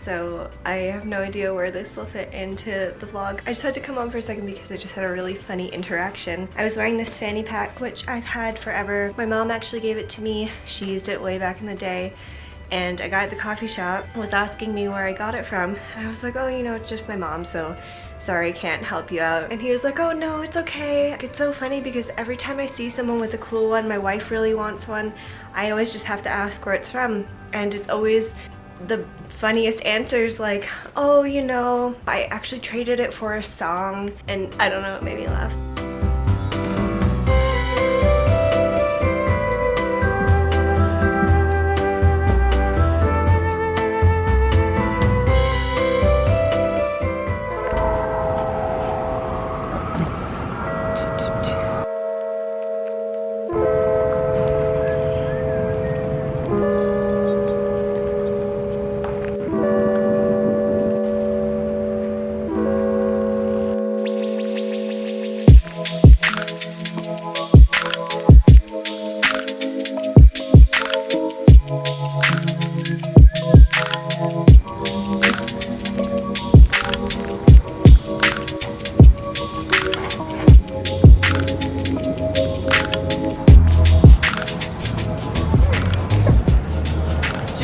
so I have no idea where this will fit into the vlog. I just had to come on for a second because I just had a really funny interaction. I was wearing this fanny pack, which I've had forever. My mom actually gave it to me. She used it way back in the day. And a guy at the coffee shop was asking me where I got it from. And I was like, oh, you know, it's just my mom, so sorry, can't help you out. And he was like, oh no, it's okay. It's so funny because every time I see someone with a cool one, my wife really wants one, I always just have to ask where it's from. And it's always the funniest answers, like, oh, you know, I actually traded it for a song. And I don't know, it made me laugh.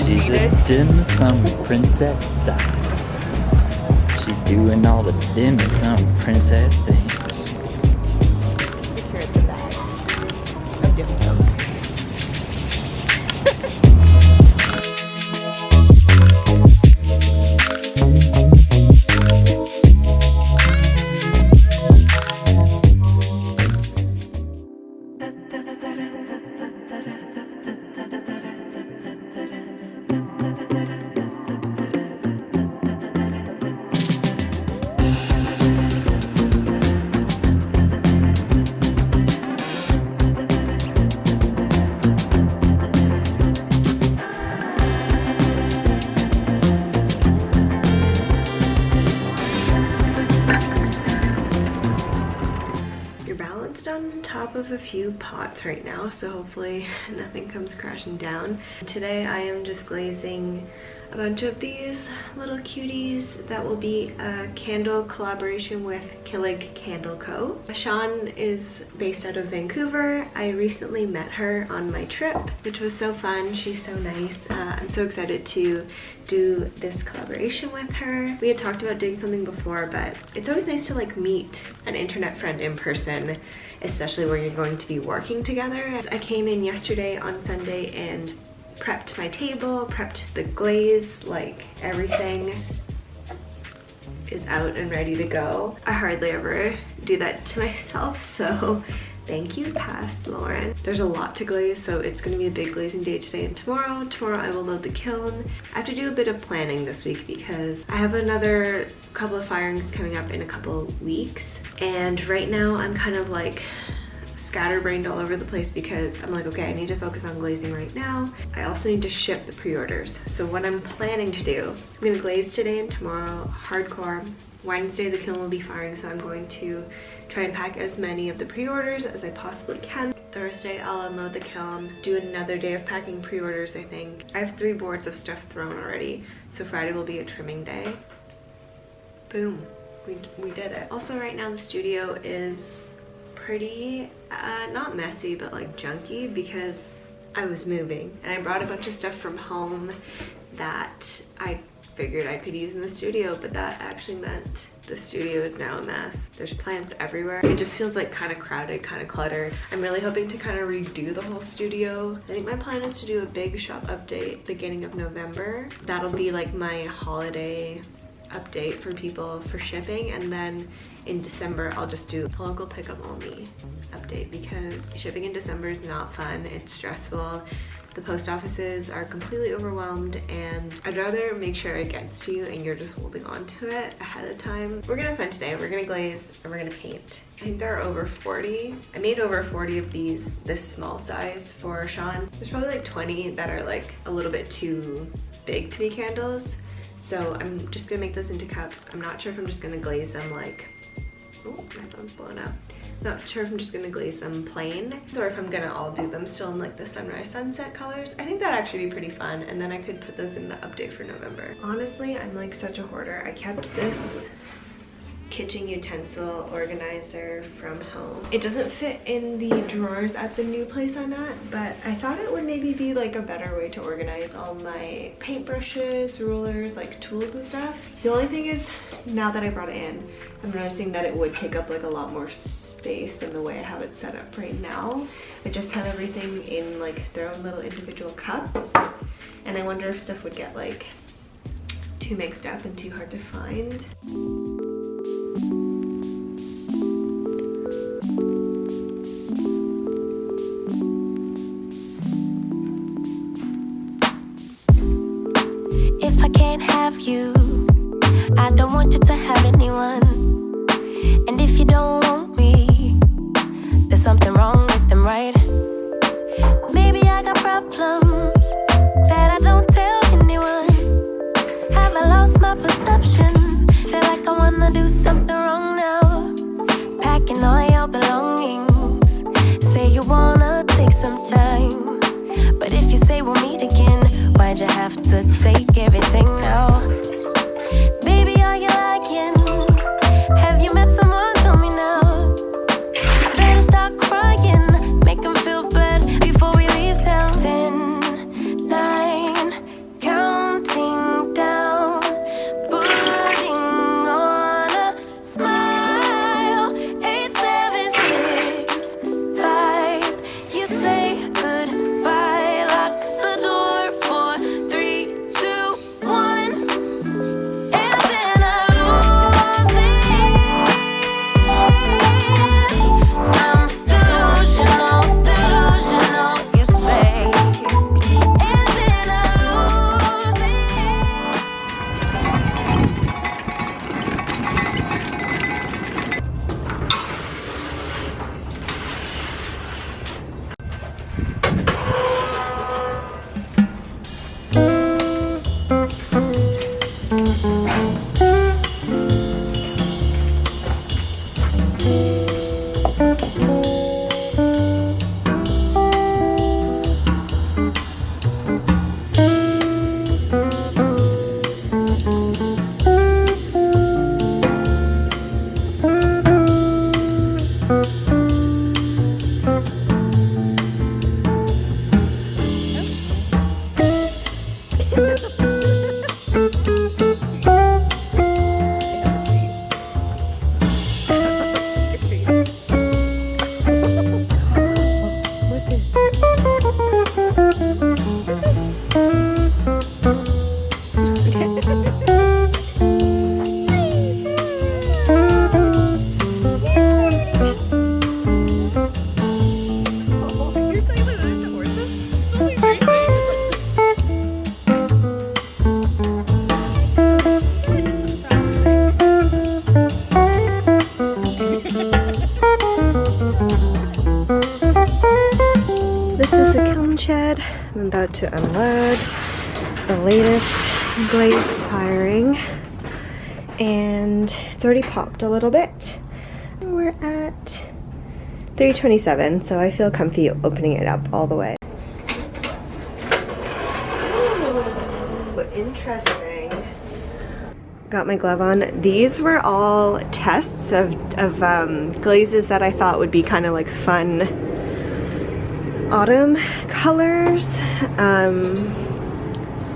She's a dim sum princess. She's doing all the dim sum princess things. Secured the bag of dim sum. On top of a few pots right now, so hopefully nothing comes crashing down. Today I am just glazing a bunch of these little cuties that will be a candle collaboration with Candle Co. Sean is based out of Vancouver. I recently met her on my trip, which was so fun. She's so nice. I'm so excited to do this collaboration with her. We had talked about doing something before, but it's always nice to like meet an internet friend in person, especially when you're going to be working together. I came in yesterday on Sunday and prepped my table, prepped the glaze, like everything is out and ready to go. I hardly ever do that to myself, so thank you, past Lauren. There's a lot to glaze, so it's gonna be a big glazing day today and tomorrow. Tomorrow I will load the kiln. I have to do a bit of planning this week because I have another couple of firings coming up in a couple of weeks. And right now I'm kind of like scatterbrained all over the place because I'm like, okay, I need to focus on glazing right now. I also need to ship the pre-orders. So what I'm planning to do, I'm gonna glaze today and tomorrow, hardcore. Wednesday the kiln will be firing, so I'm going to try and pack as many of the pre-orders as I possibly can. Thursday I'll unload the kiln, do another day of packing pre-orders, I think. I have 3 boards of stuff thrown already, so Friday will be a trimming day. Boom, we did it. Also right now the studio is pretty, not messy, but like junky because I was moving and I brought a bunch of stuff from home that I figured I could use in the studio, but that actually meant the studio is now a mess. There's plants everywhere. It just feels like kind of crowded, kind of cluttered. I'm really hoping to kind of redo the whole studio. I think my plan is to do a big shop update beginning of November. That'll be like my holiday update for people for shipping, and then in December I'll just do a local pickup only update because shipping in December is not fun. It's stressful. The post offices are completely overwhelmed, and I'd rather make sure it gets to you and you're just holding on to it ahead of time. We're gonna have fun today. We're gonna glaze and we're gonna paint. I think there are over 40. I made over 40 of these, this small size for Sean. There's probably like 20 that are like a little bit too big to be candles. So I'm just gonna make those into cups. I'm not sure if I'm just gonna glaze them like Oh, my phone's blowing up. Not sure if I'm just gonna glaze them plain or if I'm gonna all do them still in like the sunrise sunset colors. I think that'd actually be pretty fun, and then I could put those in the update for November. Honestly, I'm like such a hoarder. I kept this kitchen utensil organizer from home. It doesn't fit in the drawers at the new place I'm at, but I thought it would maybe be like a better way to organize all my paintbrushes, rulers, like tools and stuff. The only thing is, now that I brought it in, I'm noticing that it would take up like a lot more space than the way I have it set up right now. I just have everything in like their own little individual cups, and I wonder if stuff would get like too mixed up and too hard to find. If I can't have you, I don't want you to have anyone. And if you don't want me, there's something wrong with them, right? Maybe I got problems that I don't tell anyone. Have I lost my perception? Feel like I wanna do something wrong now. Packing all your belongings. Say you wanna take some time, but if you say we'll meet again, why'd you have to take everything now? Baby, are you lying? Have you met someone? Tell me now. I better start crying, make them feel bad before we leave town. 10, 9, counting down, putting on a smile. 8, 7, 6, 5. You say goodbye, lock the door for 3, 2, 1, and then I lose it. I'm delusional, delusional, you say, and then I lose it. What's this? This is the kiln shed. I'm about to unload the latest glaze firing, and it's already popped a little bit. We're at 327, so I feel comfy opening it up all the way. Ooh, interesting. Got my glove on. These were all tests of glazes that I thought would be kind of like fun autumn colors.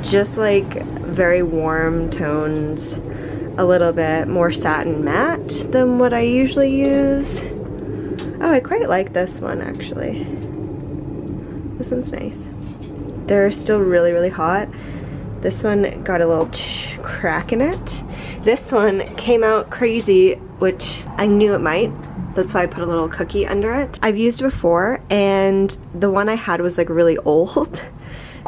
Just like very warm tones, a little bit more satin matte than what I usually use. Oh, I quite like this one actually. This one's nice. They're still really, really hot. This one got a little crack in it. This one came out crazy, which I knew it might. That's why I put a little cookie under it. I've used before, and the one I had was like really old.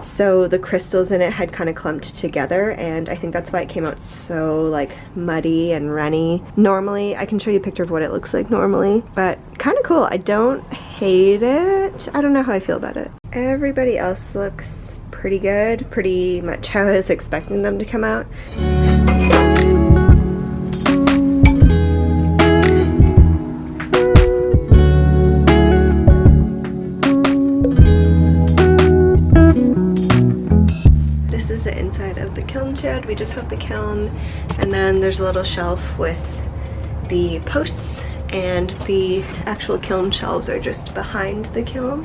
So the crystals in it had kind of clumped together, and I think that's why it came out so like muddy and runny. Normally, I can show you a picture of what it looks like normally, but kind of cool. I don't hate it. I don't know how I feel about it. Everybody else looks pretty good, pretty much how I was expecting them to come out. just have the kiln, and then there's a little shelf with the posts, and the actual kiln shelves are just behind the kiln.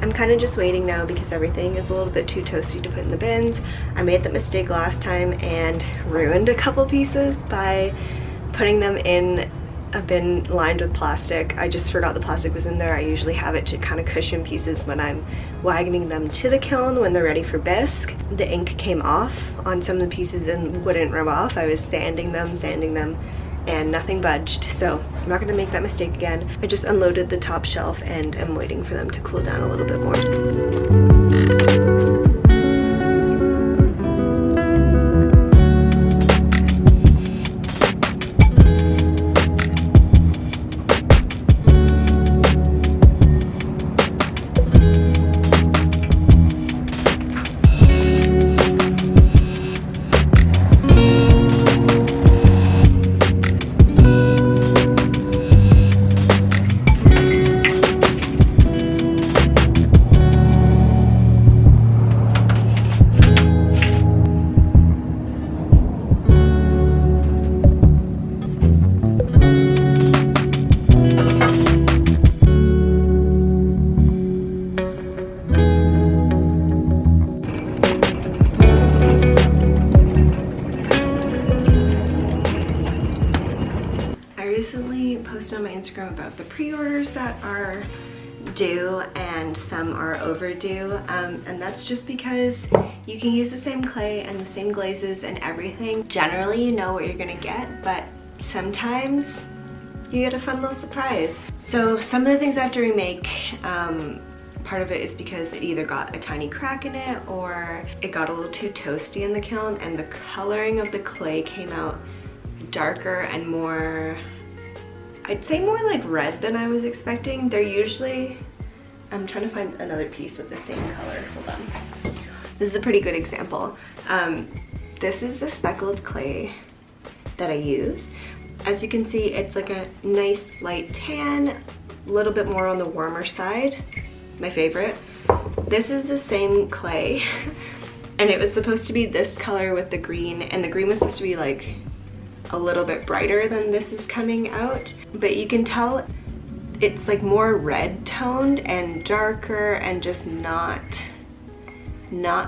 I'm kind of just waiting now because everything is a little bit too toasty to put in the bins. I made that mistake last time and ruined a couple pieces by putting them in a bin lined with plastic. I just forgot the plastic was in there. I usually have it to kind of cushion pieces when I'm wagoning them to the kiln when they're ready for bisque. The ink came off on some of the pieces and wouldn't rub off. I was sanding them, and nothing budged. So I'm not gonna make that mistake again. I just unloaded the top shelf and I'm waiting for them to cool down a little bit more. Posted on my Instagram about the pre-orders that are due and some are overdue, and that's just because you can use the same clay and the same glazes and everything. Generally you know what you're gonna get, but sometimes you get a fun little surprise. So some of the things I have to remake, part of it is because it either got a tiny crack in it or it got a little too toasty in the kiln, and the coloring of the clay came out darker and more, I'd say more like red than I was expecting. They're usually, I'm trying to find another piece with the same color. Hold on. This is a pretty good example. This is the speckled clay that I use. As you can see, it's like a nice light tan, a little bit more on the warmer side, my favorite. This is the same clay, and it was supposed to be this color with the green, and the green was supposed to be like a little bit brighter than this is coming out, but you can tell it's like more red toned and darker and just not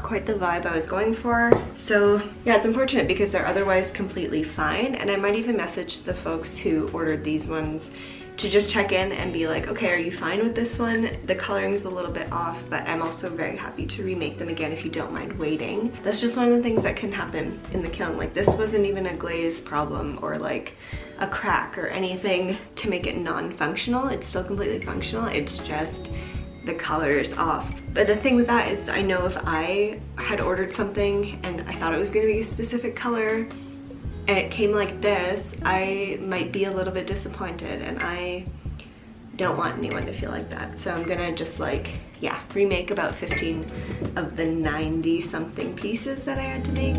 quite the vibe I was going for. So yeah, it's unfortunate because they're otherwise completely fine, and I might even message the folks who ordered these ones to just check in and be like, okay, are you fine with this one? The coloring's a little bit off, but I'm also very happy to remake them again if you don't mind waiting. That's just one of the things that can happen in the kiln. Like, this wasn't even a glaze problem or like a crack or anything to make it non-functional. It's still completely functional. It's just the color is off. But the thing with that is, I know if I had ordered something and I thought it was gonna be a specific color and it came like this, I might be a little bit disappointed, and I don't want anyone to feel like that. So I'm gonna just like, yeah, remake about 15 of the 90 something pieces that I had to make.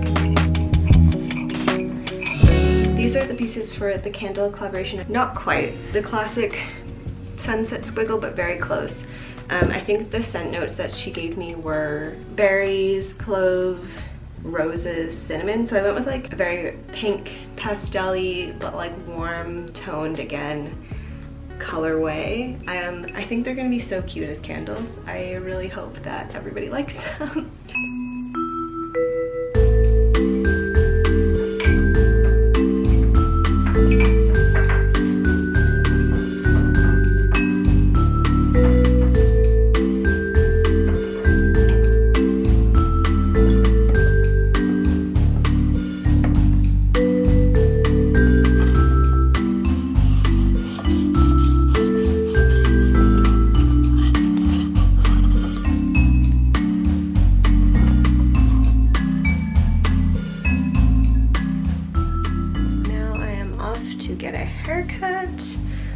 These are the pieces for the candle collaboration. Not quite the classic sunset squiggle, but very close. I think the scent notes that she gave me were berries, clove, roses, cinnamon. So I went with like a very pink, pastel-y, but like warm toned again colorway. I think they're gonna be so cute as candles. I really hope that everybody likes them.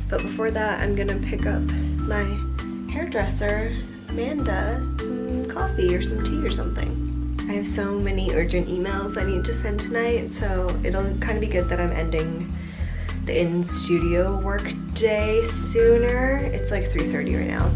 But before that, I'm gonna pick up my hairdresser, Amanda, some coffee or some tea or something. I have so many urgent emails I need to send tonight, so it'll kind of be good that I'm ending the in-studio work day sooner. It's like 3:30 right now.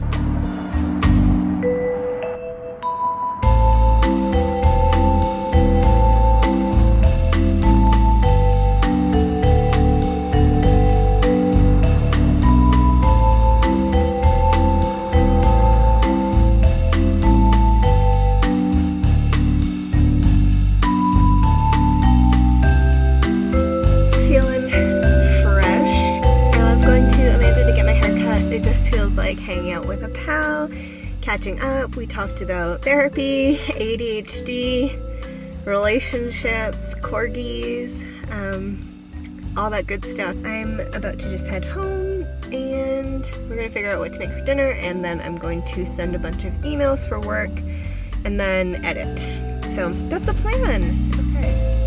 was like hanging out with a pal, catching up. We talked about therapy, ADHD, relationships, corgis, all that good stuff. I'm about to just head home and we're gonna figure out what to make for dinner, and then I'm going to send a bunch of emails for work and then edit. So that's a plan. Okay.